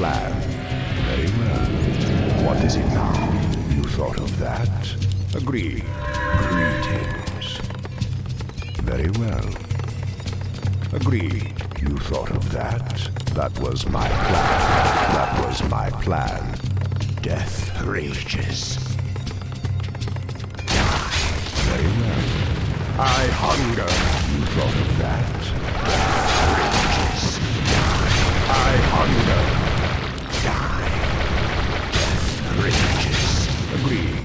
plan. Very well. What is it now? You thought of that? Agreed. Greetings. Very well. Agreed. You thought of that? That was my plan. That was my plan. Death rages. Die. Very well. I hunger. You thought of that? Death rages. Die. I hunger. Die. Death rages. Agreed.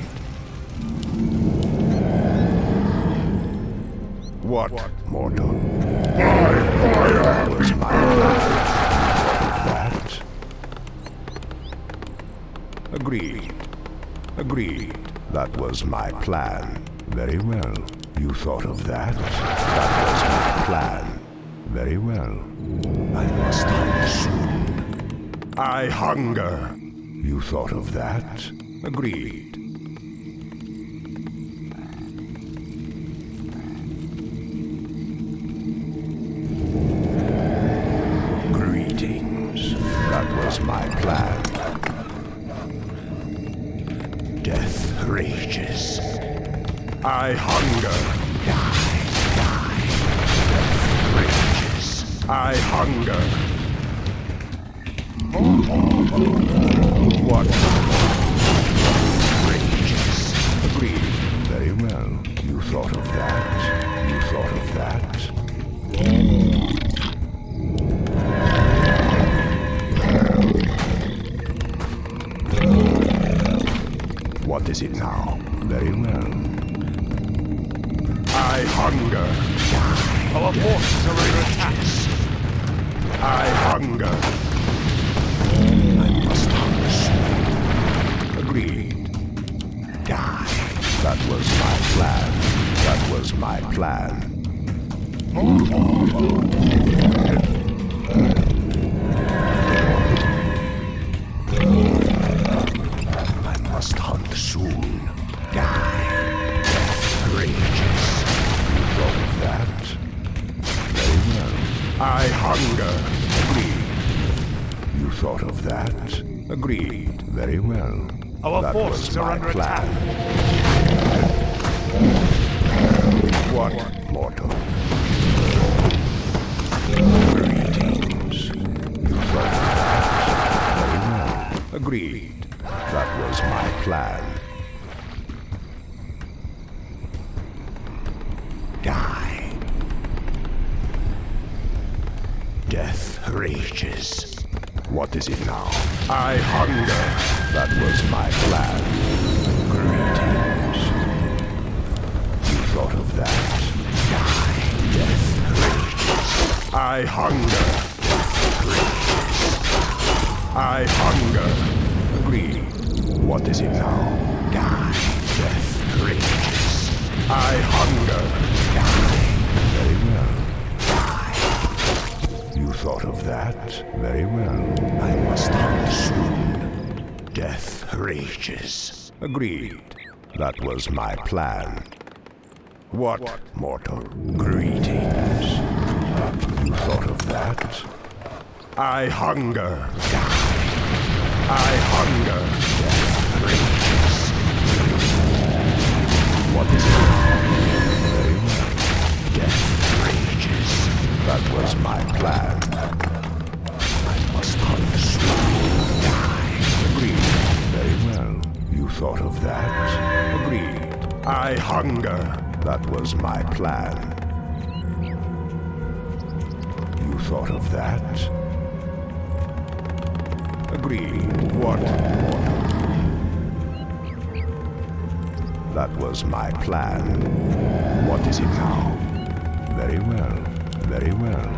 What, mortal? That was my plan. That? Agreed. Agreed. That was my plan. Very well. You thought of that? That was my plan. Very well. I must hunt soon. I hunger. You thought of that? Agreed. That was my plan. Death rages. I hunger. Die, die. Death rages. I hunger. What? Rages. Agreed. Very well. You thought of that. You thought of that. What is it now? Very well. I hunger. Our forces are under attack. I hunger. I must hunger soon. Agreed. Die. That was my plan. That was my plan. Must hunt soon. Die. Death rages. You thought of that? Very well. I hunger. Agreed. You thought of that? Agreed. Very well. Our forces are under attack. What, mortal? Greetings. You thought of that? Very well. Agreed. That was my plan. Die. Death rages. What is it now? I hunger. That was my plan. Greetings. You thought of that? Die. Death rages. I hunger. Death rages. I hunger. Agreed. What is it now? Die. Death rages. I hunger. Die. Very well. Die. You thought of that? Very well. I must hunt soon. Death rages. Agreed. That was my plan. What, mortal? Greetings. You thought of that? I hunger. Die. I hunger. Death rages. What is it? Very well. Death rages. That was my plan. I must hunt soon. Die. Agreed. Very well. You thought of that? Agreed. I hunger. That was my plan. You thought of that? Agreed. What? That was my plan. What is it now? Very well. Very well.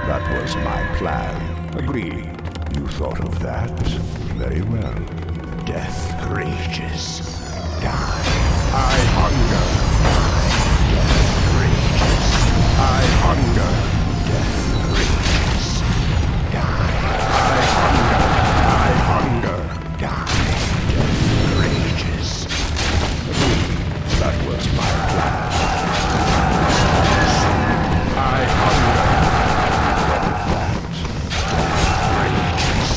That was my plan. Agreed. You thought of that? Very well. Death rages. Die. I hunger. Death rages. I hunger. Death rages. Die. I hunger. I hunger. Die. Death rages. Agreed. That was my plan. I hunger. What of that? Death rages.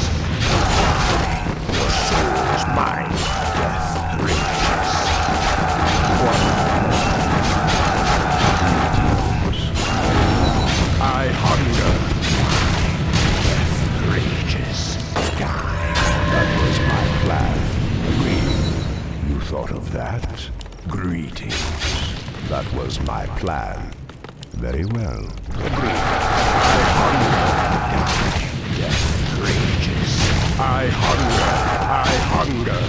plan. Very well. Agreed. I hunger. Death rages. I hunger.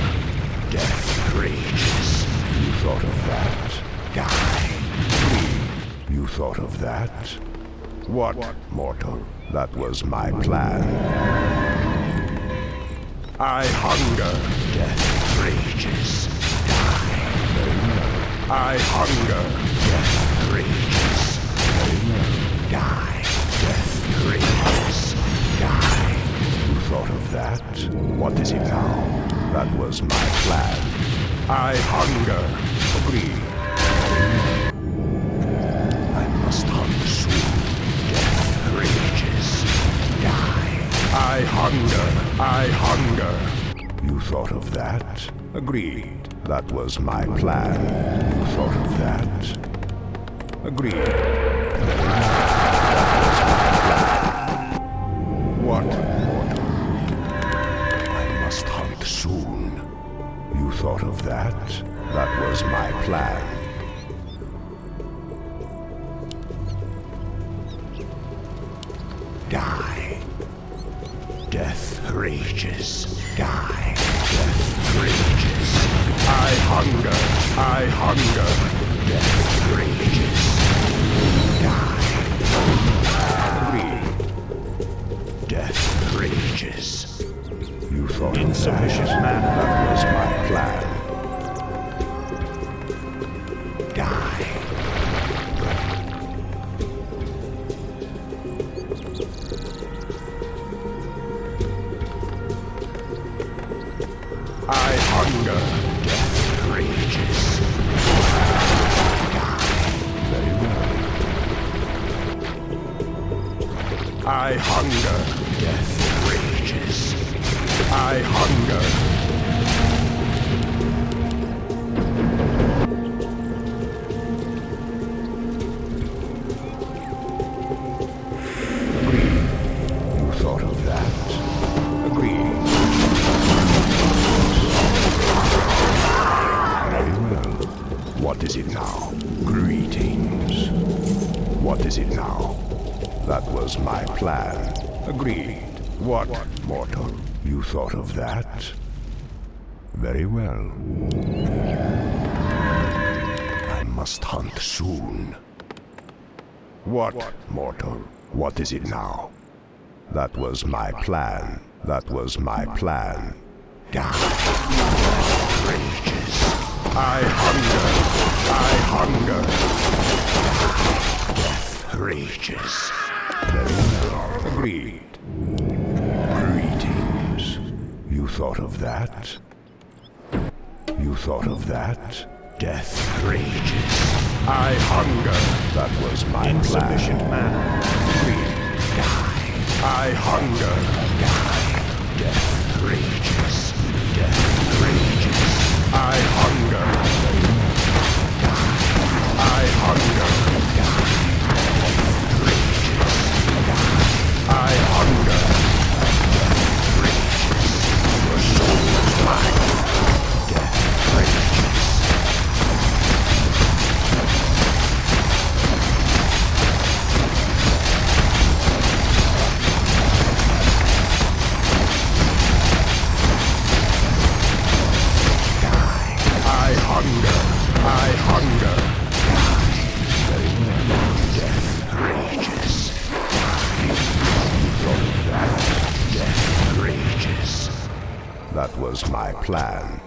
Death rages. You thought of that? Guy. Agreed. You thought of that? What, mortal? That was my plan. I hunger. Death rages. Die. I hunger. Death rages. Die. Death rages. Die. You thought of that? What is it now? That was my plan. I hunger. Agreed. I must hunt soon. Death rages. Die. I hunger. You thought of that? Agreed. That was my plan. You thought of that? Agreed. That was my plan. What, mortal? I must hunt soon. You thought of that? That was my plan. Die. Death rages. Die. Death rages. I hunger. Death rages. Die. Agreed. Death rages. You thought of Insufficient that? mana. That was my plan. Die. I hunger. Death rages. Very well. I hunger. Death rages. I hunger. Agreed. You thought of that? Agreed. What is it now? Greetings. What is it now? That was my plan. Agreed. What, mortal? You thought of that? Very well. I must hunt soon. What, mortal? What is it now? That was my plan. That was my plan. Die. Rages. I hunger. Death rages. Very well. Agreed. Greetings. You thought of that? You thought of that? Death rages. I hunger. That was my Insufficient plan. mana. Agreed. Die. I hunger. Die. Death rages. Death rages. I hunger. I hunger. I hunger. Your soul is mine. Death rages. I hunger. Death rages. You thought of that? Death rages. That was my plan.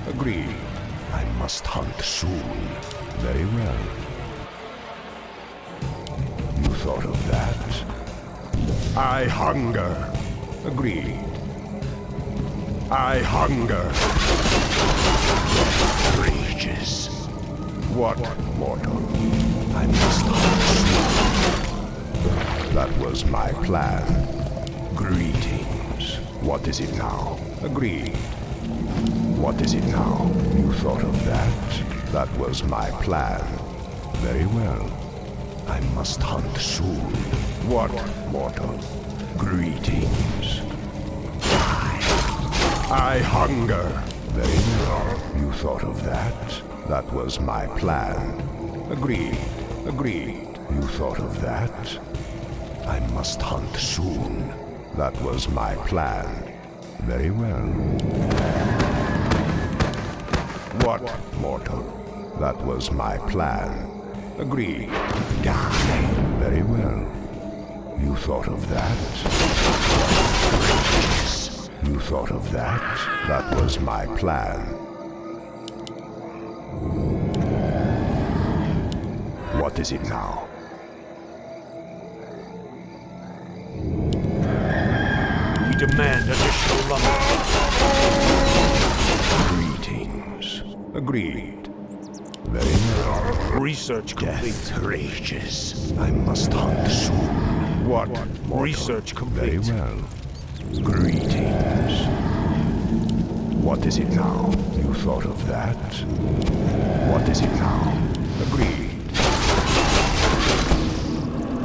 Agreed. I must hunt soon. Very well. You thought of that? I hunger. Agreed. I hunger. Death rages. What, mortal? I must hunt soon. That was my plan. Greetings. What is it now? Agreed. What is it now? You thought of that? That was my plan. Very well. I must hunt soon. What, mortal? Greetings. I hunger. Very well. You thought of that? That was my plan. Agreed. Agreed. You thought of that? I must hunt soon. That was my plan. Very well. What, mortal? That was my plan. Agreed. Die. Very well. You thought of that? You thought of that? That was my plan. What is it now? We demand additional lumber. Greetings. Agreed. Very well. Research complete. Death rages. I must hunt soon. What? Mortal? Research complete. Very well. Greetings. What is it now? You thought of that? What is it now? Agreed.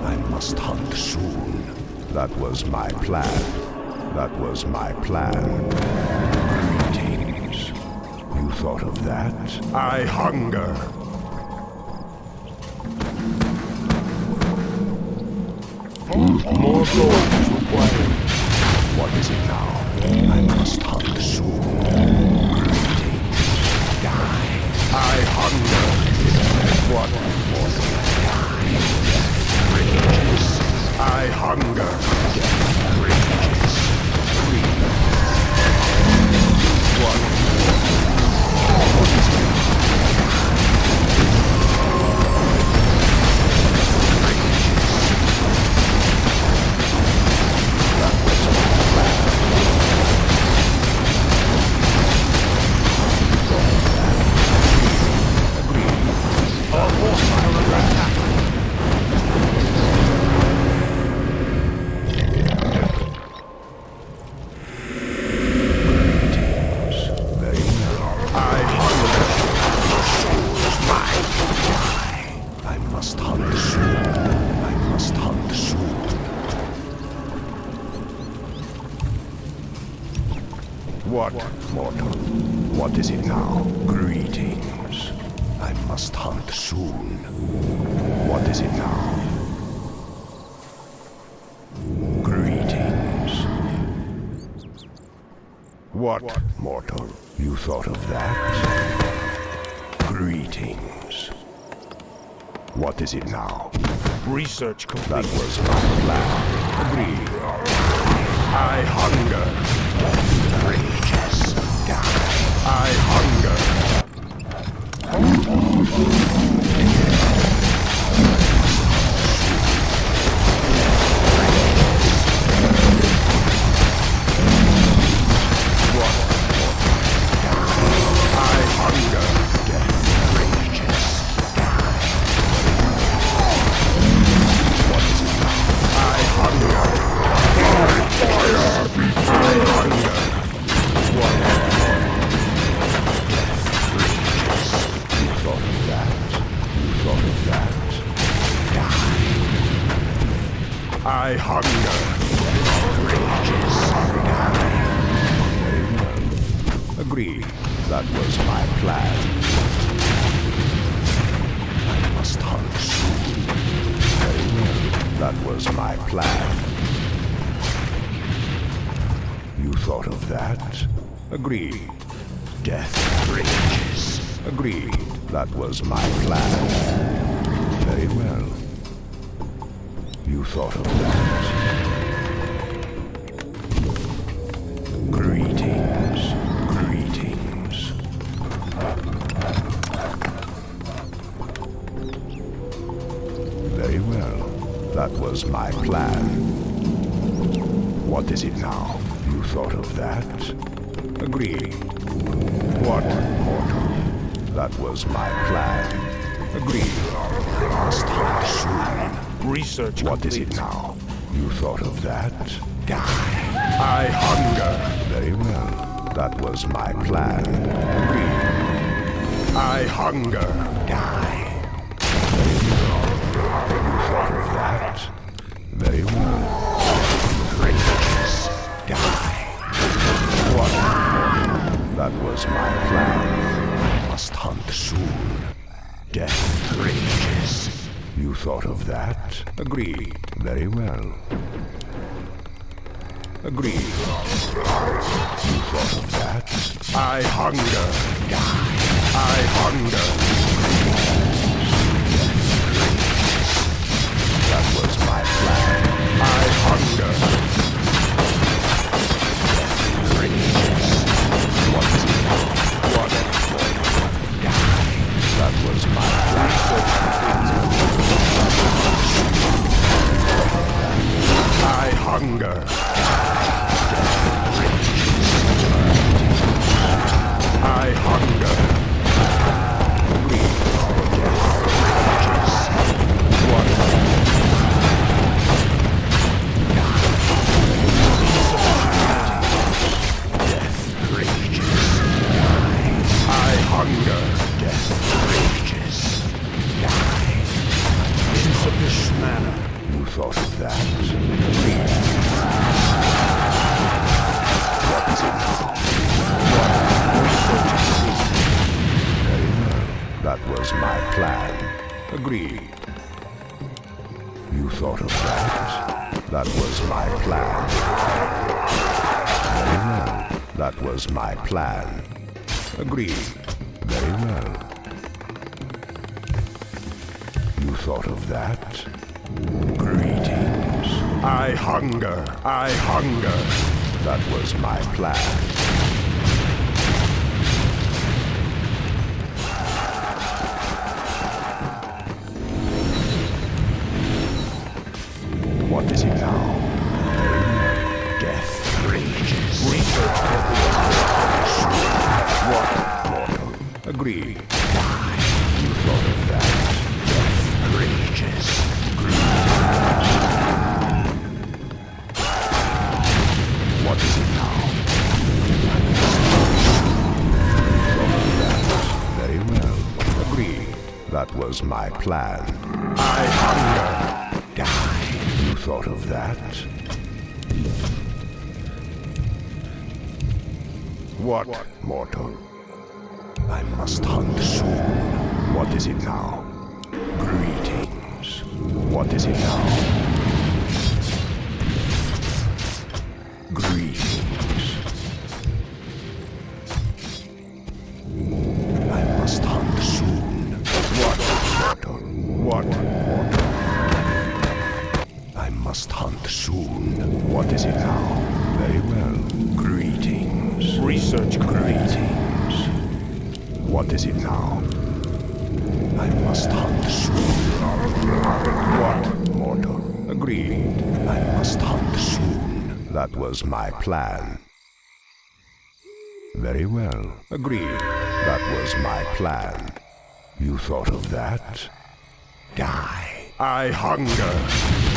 I must hunt soon. That was my plan. That was my plan. Greetings. You thought of that? I hunger. More gold is required. What is it now? I must hunt soon. Greetings. Die. I hunger. What? Die. Rages. I hunger. Rages. What? What is it? What, mortal? What is it now? Greetings. I must hunt soon. What is it now? Greetings. What, mortal? You thought of that? Greetings. What is it now? Research complete. That was my plan. Agreed. I hunger. Rages. Die. I hunger. What? I hunger. Death rages. Die. What is it now? I hunger. Fire! I hunger. What? You thought of that? You thought of that? Die. I hunger. Rages. Die. Very well. Agreed. That was my plan. I must hunt soon. Very well. That was my plan. You thought of that? Agreed. Death rages. Agreed. That was my plan. Very well. You thought of that? Greetings. Greetings. Very well. That was my plan. What is it now? You thought of that? Agreed. What, mortal? That was my plan. Agreed. I must hunt soon. Research What is complete. it now? You thought of that? Die. I hunger. Very well. That was my plan. Agreed. I hunger. Die. You thought of that? Very well. Rages. Die. What? That was my thought of that? Agreed. Very well. Agreed. You thought of that? I hunger. I hunger. That was my plan. I hunger. What is it now? What? That was my plan. I hunger. I hunger. What? Death rages. I hunger. Death rages. Insufficient mana. You thought of that? What is it now? That was my plan. Agreed. You thought of that? That was my plan. Very well. That was my plan. Agreed. Very well. You thought of that? Greetings. I hunger. I hunger. That was my plan. What is it now? Death rages. Research. What? Mortal. Agreed. You thought of that? Death rages. What is it now? Very well. Agreed. That was my plan. I hunger. Die. You thought of that? What, mortal? I must hunt soon. What is it now? Greetings. What is it now? Greetings. I must hunt soon. What, mortal? What, mortal? I must hunt soon. What is it now? Very well. Greetings. Research. Greetings. What is it now? I must hunt soon. What, mortal? Agreed. I must hunt soon. That was my plan. Very well. Agreed. That was my plan. You thought of that? Die. I hunger.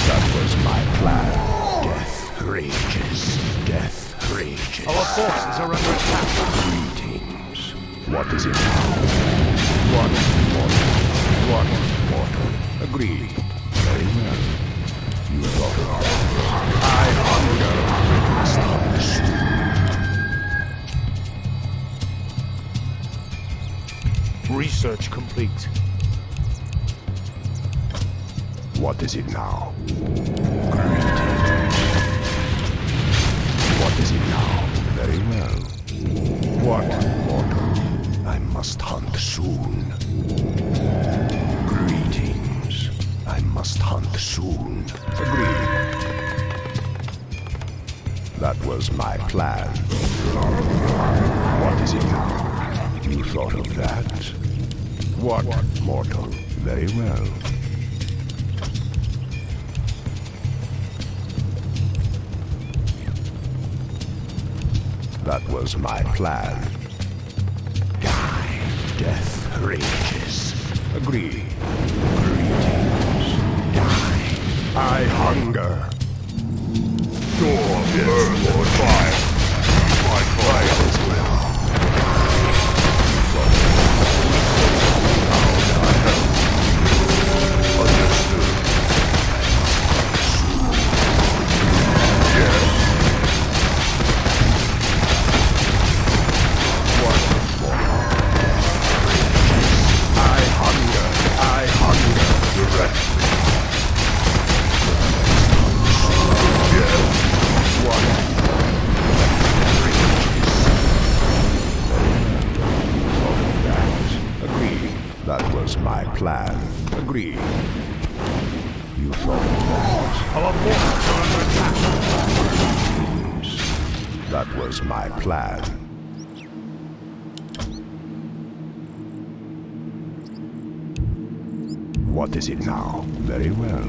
That was my plan. Death rages. Death rages. Our forces are under attack. Greetings. What is it now? What, mortal? What, mortal? Agreed. Very well. You thought of that. I hunger. Stop soon. Research complete. What is it now? Greetings. What is it now? Very well. What, mortal? I must hunt soon. Greetings. I must hunt soon. Agreed. That was my plan. What is it now? You thought of that? What, mortal? Very well. That was my plan. Die. Death rages. Agreed. Greetings. Die. I hunger. Your burn, Lord Fire. My fire is well. Understood. Yes. I hunger. Direct. plan. Agreed. You thought of that. Our forces are under attack. That was my plan. What is it now? Very well.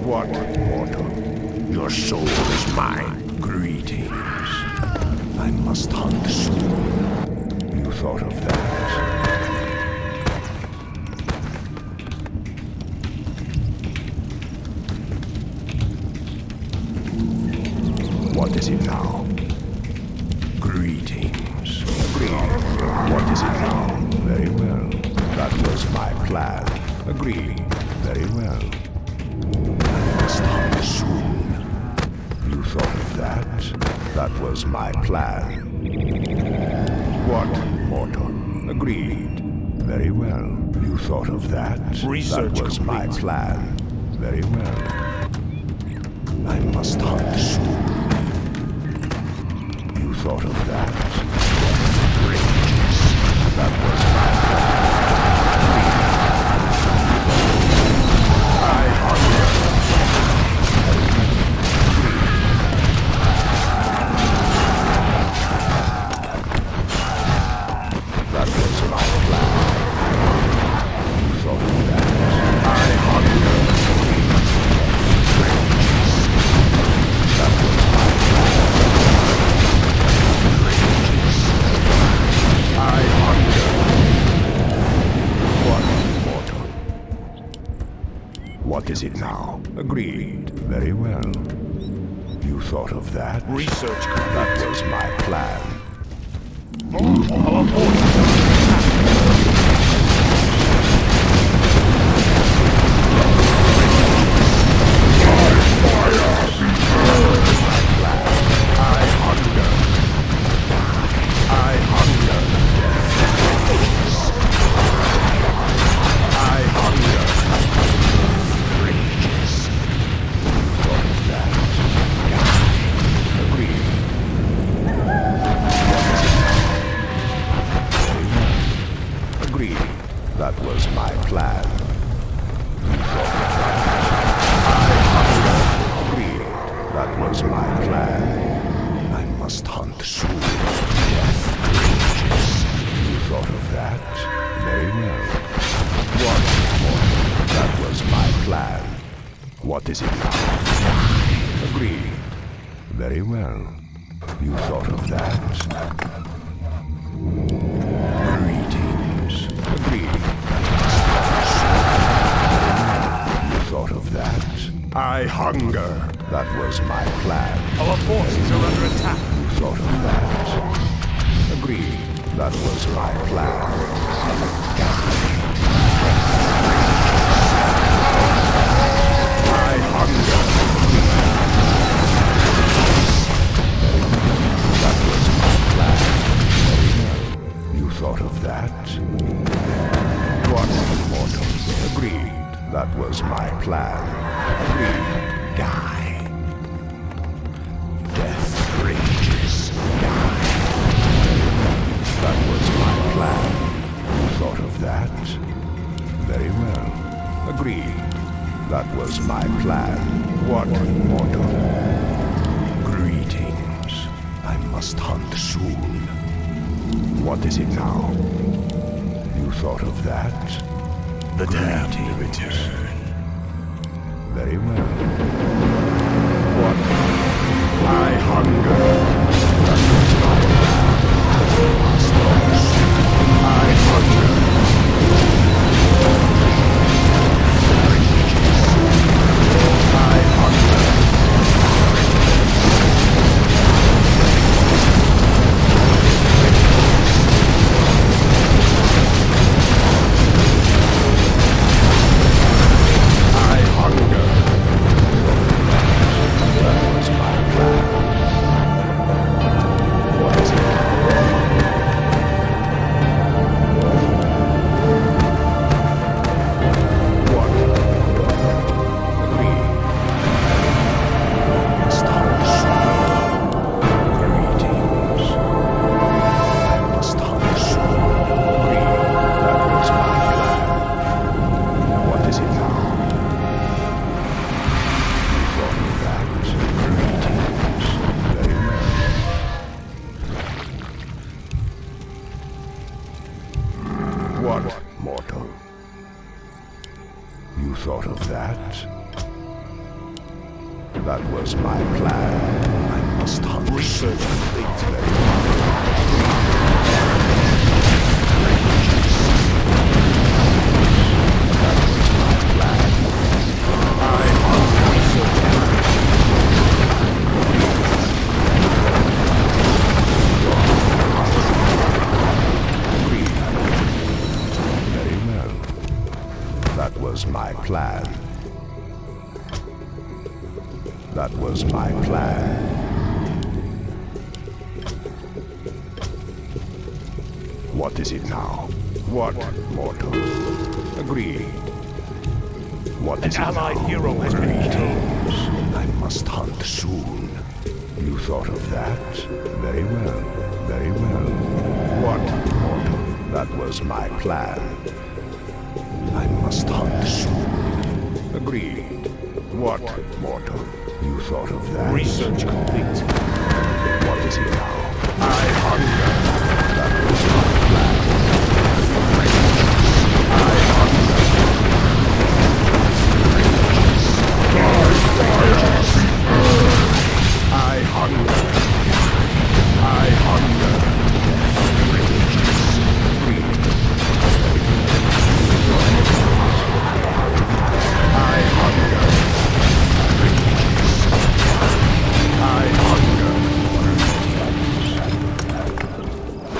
What, mortal? Your soul is mine. Greetings. I must hunt soon. You thought of that. What is it now? Greetings. Agreed. What is it now? Very well. That was my plan. Agreed. Very well. I must hunt soon. You thought of that? That was my plan. What, mortal? Agreed. Very well. You thought of that? Research That was my complete. plan. Very well. I must hunt soon. You thought of that? Ranges. That was my plan. I hunger. That was my plan. You thought of that? I hunger. That was my plan. I hunger. What, mortal? What is it now? Agreed. Very well. You thought of that? Research That complete. was my plan. Our forces are under I hunger. I hunger. I hunger. Rages. Thought of that. Agreed. Agreed. That was my plan. You thought of that. I hunger. Agreed. That was my plan. I must hunt soon. Death rages. You thought of that? Very well. What, mortal? That was my plan. What is it now? Agreed. Very well. You thought of that? Greetings. Agreed. You thought of that? I hunger. That was my plan. Our forces are under attack. You thought of that? Agreed. That was my plan. I hunger. That was my plan. You thought of that? What, mortal? Agreed. That was my plan. Agreed. Die. Death rages. Die. That was my plan. You thought of that? Very well. Agreed. That was my plan. What, mortal? Greetings. I must hunt soon. What is it now? You thought of that? The damned Greetings. return. Very well. What? I hunger. That was my plan. I hunger. I hunger. I hunger. that? That was my plan. I must hunt. Research complete. That was my plan. I hunt research. Very well. That was my plan. That was my plan. What is it now? What, mortal? Agreed. What is An it allied now? hero has been killed. I must hunt soon. You thought of that? Very well. Very well. What, mortal? That was my plan. I must hunt soon. Agreed. What, mortal? You thought of that? Research complete. What is it now? I hunger. That was my plan. I hunger. I hunger. I hunger. I hunger. I hunger.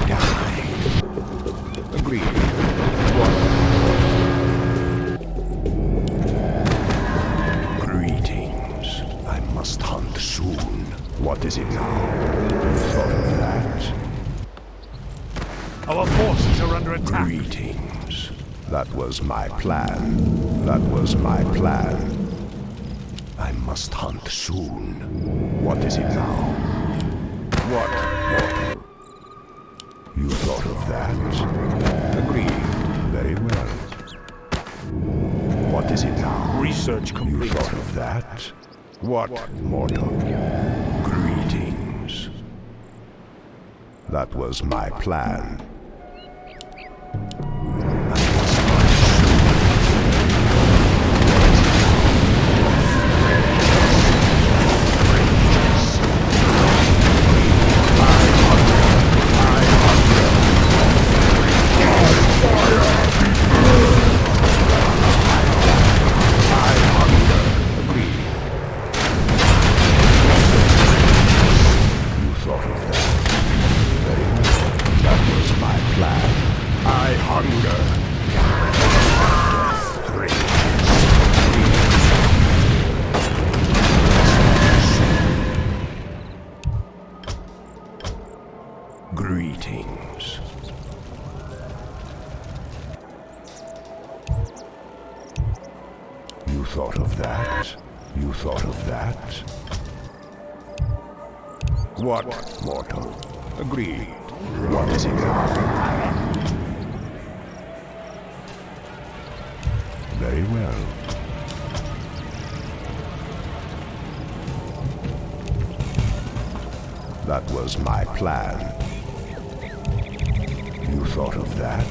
Die. Agreed. What? Greetings. I must hunt soon. What is it now? You thought of that? Our forces are under attack. Greetings. That was my plan. That was my plan. I must hunt soon. What is it now? What, mortal? You thought of that? Agreed. Very well. What is it now? Research You complete. thought of that? What, mortal? Greetings. That was my plan. Greetings. You thought of that? You thought of that? What, mortal? Agreed. What is it now? Very well. That was my plan. You thought of that?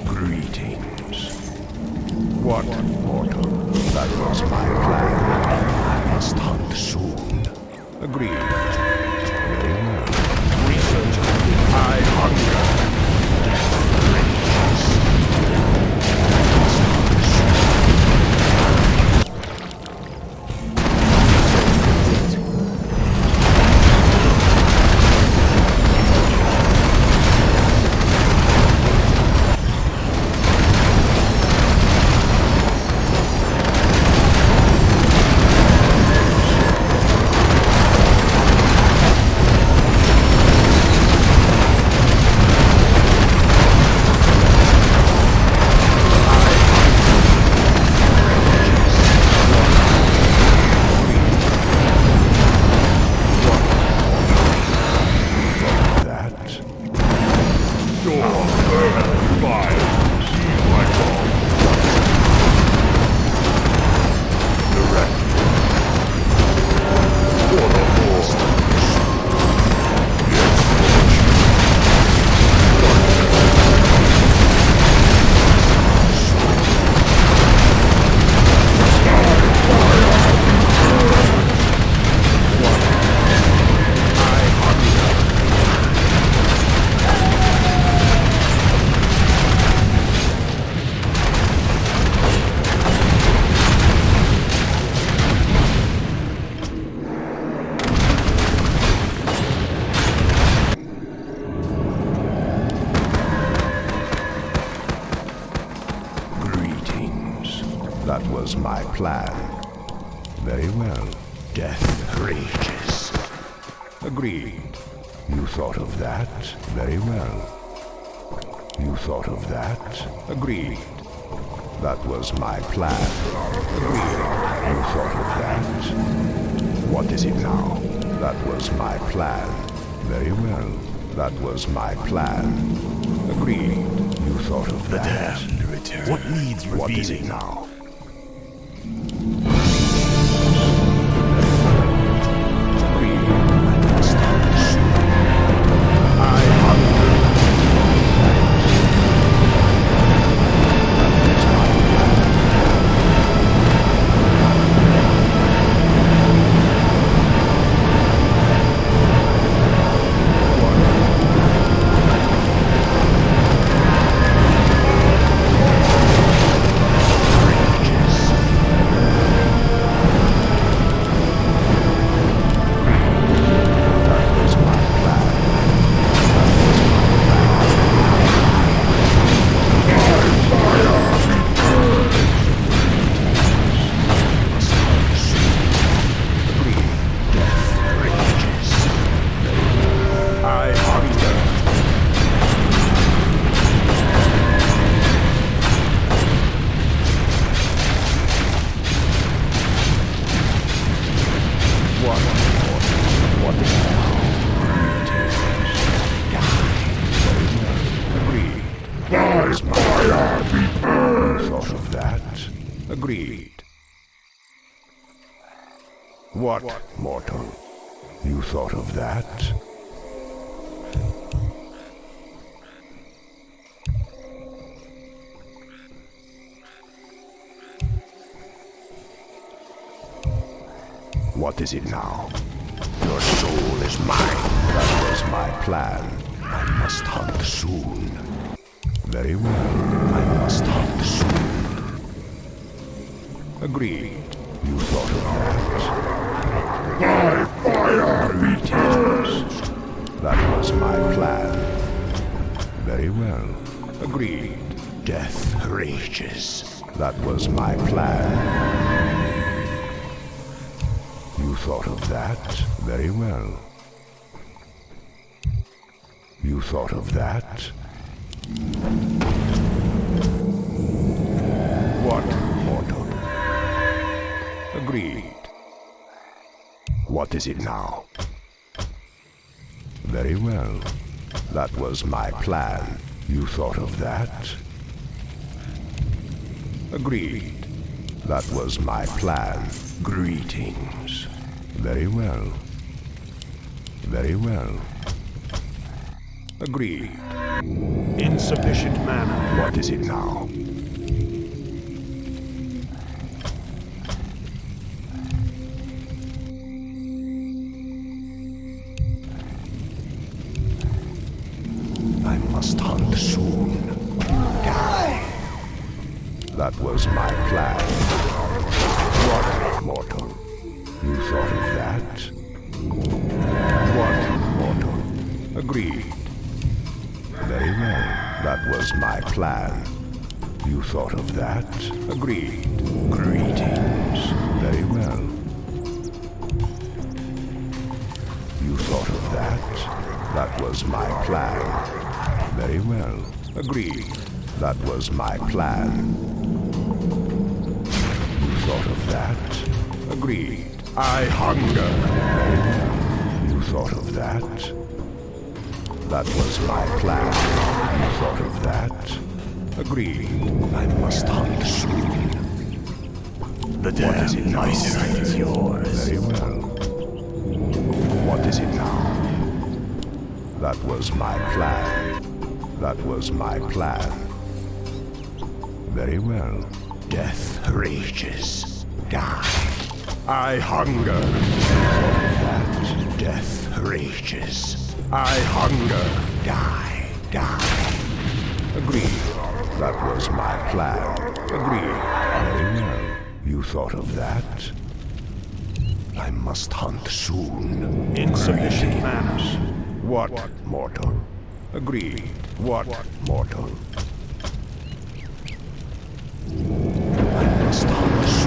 Greetings. What, mortal? That was my plan. I must hunt soon. Agreed. Very well. Research. I hunger. was my plan. Very well. Death rages. Agreed. You thought of that? Very well. You thought of that? Agreed. That was my plan. Agreed. You thought of that? What is it now? That was my plan. Very well. That was my plan. Agreed. You thought of The that? damned return. What needs What is it revealing? now? Agreed. I must understand. I hunger. Agreed. What, mortal? You thought of that? What is it now? Your soul is mine. That was my plan. I must hunt soon. Very well. I must hunt soon. Agreed. You thought of that? My fire returns. That was my plan. Very well. Agreed. Death rages. That was my plan. You thought of that? Very well. You thought of that? What, mortal? Agreed. What is it now? Very well. That was my plan. You thought of that? Agreed. That was my plan. Greetings. Very well. Very well. Agreed. Insufficient mana. What is it now? I must hunt soon. Die. That was my plan. What, mortal? You thought of that? What, mortal? Agreed. Very well. That was my plan. You thought of that? Agreed. Greetings. Very well. You thought of that? That was my plan. Very well. Agreed. That was my plan. You thought of that? Agreed. I hunger. Very well. You thought of that? That was my plan. You thought of that? Agreed. I must hunt soon. The damned miser is yours. Very well. What is it now? That was my plan. That was my plan. Very well. Death rages. Die. I hunger. That death rages. I hunger. Die. Die. Agreed. That was my plan. Agreed. Very well. You thought of that? I must hunt soon. Insufficient mana. What, mortal? Agreed. What, mortal? I must hunt soon.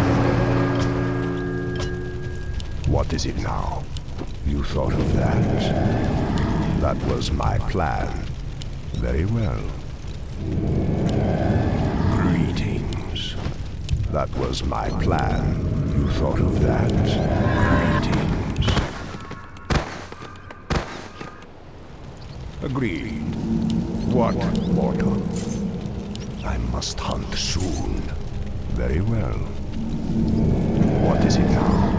What is it now? You thought of that? That was my plan. Very well. Greetings. That was my plan. You thought of that? Greetings. Agreed. What, mortal? I must hunt soon. Very well. What is it now?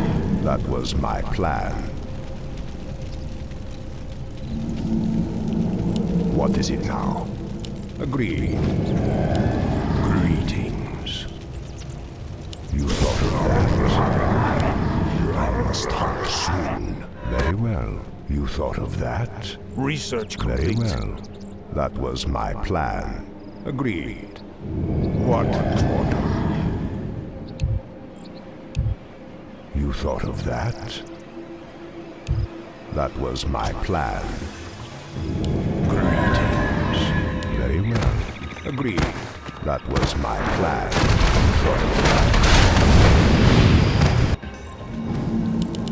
That was my plan. What is it now? Agreed. Greetings. You thought of that? I must hunt soon. Very well. You thought of that? Research Very complete. well. That was my plan. Agreed. What, mortal? You thought of that? That was my plan. Greetings. Very well. Agreed. That was my plan. You thought of that?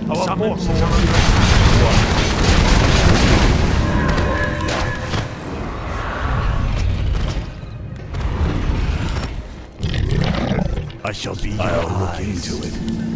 Our forces are under attack. I shall be. I'll look into it.